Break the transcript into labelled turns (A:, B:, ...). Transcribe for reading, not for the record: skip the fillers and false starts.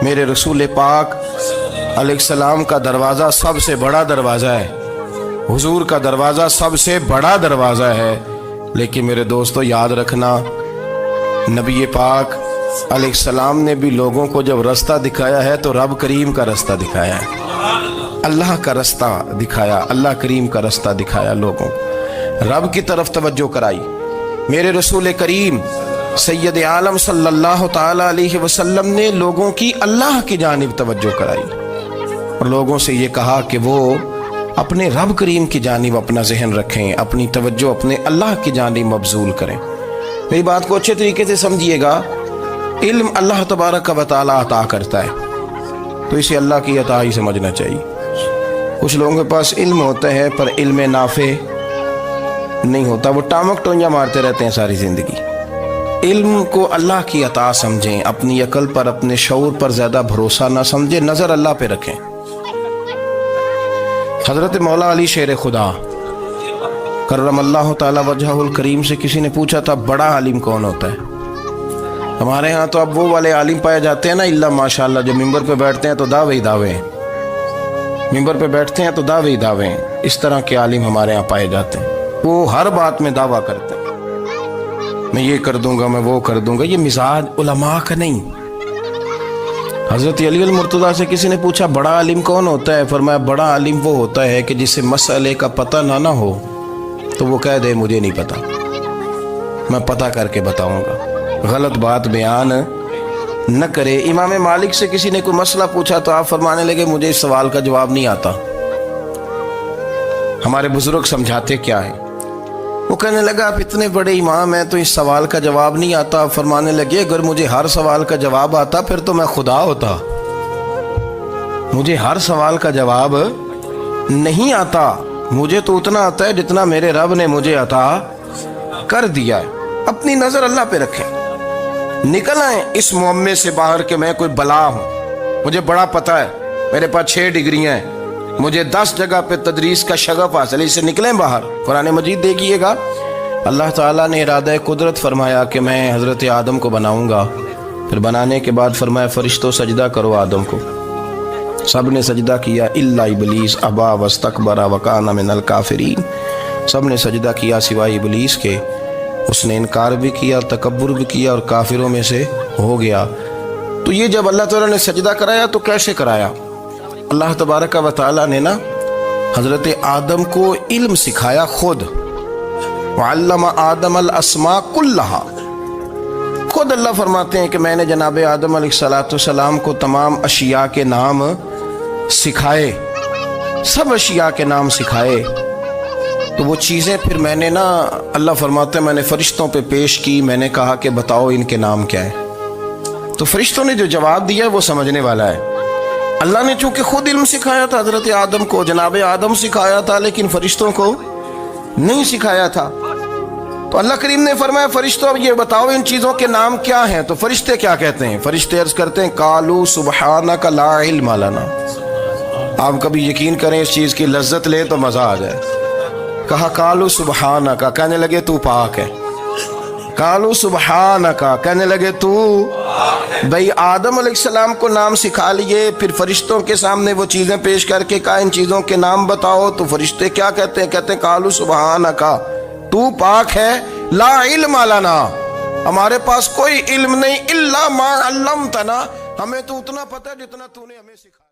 A: میرے رسول پاک علیہ السلام کا دروازہ سب سے بڑا دروازہ ہے، حضور کا دروازہ سب سے بڑا دروازہ ہے، لیکن میرے دوستو یاد رکھنا، نبی پاک علیہ السلام نے بھی لوگوں کو جب رستہ دکھایا ہے تو رب کریم کا رستہ دکھایا ہے، اللہ کا رستہ دکھایا، اللہ کریم کا رستہ دکھایا، لوگوں رب کی طرف توجہ کرائی۔ میرے رسول کریم سید عالم صلی اللہ تعالی علیہ وسلم نے لوگوں کی اللہ کی جانب توجہ کرائی اور لوگوں سے یہ کہا کہ وہ اپنے رب کریم کی جانب اپنا ذہن رکھیں، اپنی توجہ اپنے اللہ کی جانب مبذول کریں۔ میری بات کو اچھے طریقے سے سمجھیے گا، علم اللہ تبارک و تعالی عطا کرتا ہے تو اسے اللہ کی عطا ہی سمجھنا چاہیے۔ کچھ لوگوں کے پاس علم ہوتا ہے پر علم نافع نہیں ہوتا، وہ ٹامک ٹوئیاں مارتے رہتے ہیں ساری زندگی۔ علم کو اللہ کی عطا سمجھیں، اپنی عقل پر اپنے شعور پر زیادہ بھروسہ نہ سمجھیں، نظر اللہ پہ رکھیں۔ حضرت مولا علی شیر خدا کرم اللہ تعالی وجہہ الکریم سے کسی نے پوچھا تھا بڑا عالم کون ہوتا ہے؟ ہمارے ہاں تو اب وہ والے عالم پائے جاتے ہیں نا، اللہ ماشاءاللہ، جو ممبر پہ بیٹھتے ہیں تو دعوے ہی دعوے، ممبر پہ بیٹھتے ہیں تو دعوے ہی دعوے، اس طرح کے عالم ہمارے ہاں پائے جاتے ہیں۔ وہ ہر بات میں دعویٰ کرتے ہیں، میں یہ کر دوں گا، میں وہ کر دوں گا۔ یہ مزاج علماء کا نہیں۔ حضرت علی المرتضیٰ سے کسی نے پوچھا بڑا عالم کون ہوتا ہے؟ فرمایا بڑا عالم وہ ہوتا ہے کہ جسے مسئلے کا پتہ نہ ہو تو وہ کہہ دے مجھے نہیں پتا، میں پتہ کر کے بتاؤں گا، غلط بات بیان نہ کرے۔ امام مالک سے کسی نے کوئی مسئلہ پوچھا تو آپ فرمانے لگے مجھے اس سوال کا جواب نہیں آتا۔ ہمارے بزرگ سمجھاتے کیا ہے؟ وہ کہنے لگا آپ اتنے بڑے امام ہیں تو اس سوال کا جواب نہیں آتا۔ فرمانے لگے اگر مجھے ہر سوال کا جواب آتا پھر تو میں خدا ہوتا، مجھے ہر سوال کا جواب نہیں آتا، مجھے تو اتنا آتا ہے جتنا میرے رب نے مجھے عطا کر دیا ہے۔ اپنی نظر اللہ پہ رکھیں، نکل آئیں اس معمے سے باہر کہ میں کوئی بلا ہوں، مجھے بڑا پتہ ہے، میرے پاس 6 ڈگریاں ہیں، مجھے 10 جگہ پہ تدریس کا شغف حاصل ہے، اس سے نکلیں باہر۔ قرآن مجید دیکھیے گا، اللہ تعالیٰ نے ارادہ قدرت فرمایا کہ میں حضرت آدم کو بناؤں گا، پھر بنانے کے بعد فرمایا فرشتوں سجدہ کرو آدم کو، سب نے سجدہ کیا الا ابلیس ابا واستکبر وکان من الکافرین، سب نے سجدہ کیا سوائے ابلیس کے، اس نے انکار بھی کیا، تکبر بھی کیا اور کافروں میں سے ہو گیا۔ تو یہ جب اللہ تعالیٰ نے سجدہ کرایا تو کیسے کرایا؟ اللہ تبارک و تعالیٰ نے نا حضرت آدم کو علم سکھایا خود، وعلم آدم الاسماء کلہا، خود اللہ فرماتے ہیں کہ میں نے جناب آدم علیہ السلام کو تمام اشیاء کے نام سکھائے، سب اشیاء کے نام سکھائے۔ تو وہ چیزیں پھر میں نے نا، اللہ فرماتے ہیں میں نے فرشتوں پہ پیش کی، میں نے کہا کہ بتاؤ ان کے نام کیا ہے، تو فرشتوں نے جو جواب دیا وہ سمجھنے والا ہے۔ اللہ نے چونکہ خود علم سکھایا تھا حضرت آدم کو، جناب آدم سکھایا تھا، لیکن فرشتوں کو نہیں سکھایا تھا۔ تو اللہ کریم نے فرمایا فرشتوں اب یہ بتاؤ ان چیزوں کے نام کیا ہیں؟ تو فرشتے کیا کہتے ہیں؟ فرشتے عرض کرتے ہیں قالوا سبحانک لا علم لنا۔ آپ کبھی یقین کریں اس چیز کی لذت لیں تو مزہ آ جائے۔ کہا قالوا سبحانک، کہنے لگے تو پاک ہے، قالوا سبحانک، کہنے لگے تو بھئی آدم علیہ السلام کو نام سکھا لیے، پھر فرشتوں کے سامنے وہ چیزیں پیش کر کے کہا ان چیزوں کے نام بتاؤ، تو فرشتے کیا کہتے ہیں؟ کہتے ہیں قالوا سبحانک، تو پاک ہے، لا علم لنا، ہمارے پاس کوئی علم نہیں، الا ما علمتنا، ہمیں تو اتنا پتہ ہے جتنا تو نے ہمیں سکھایا۔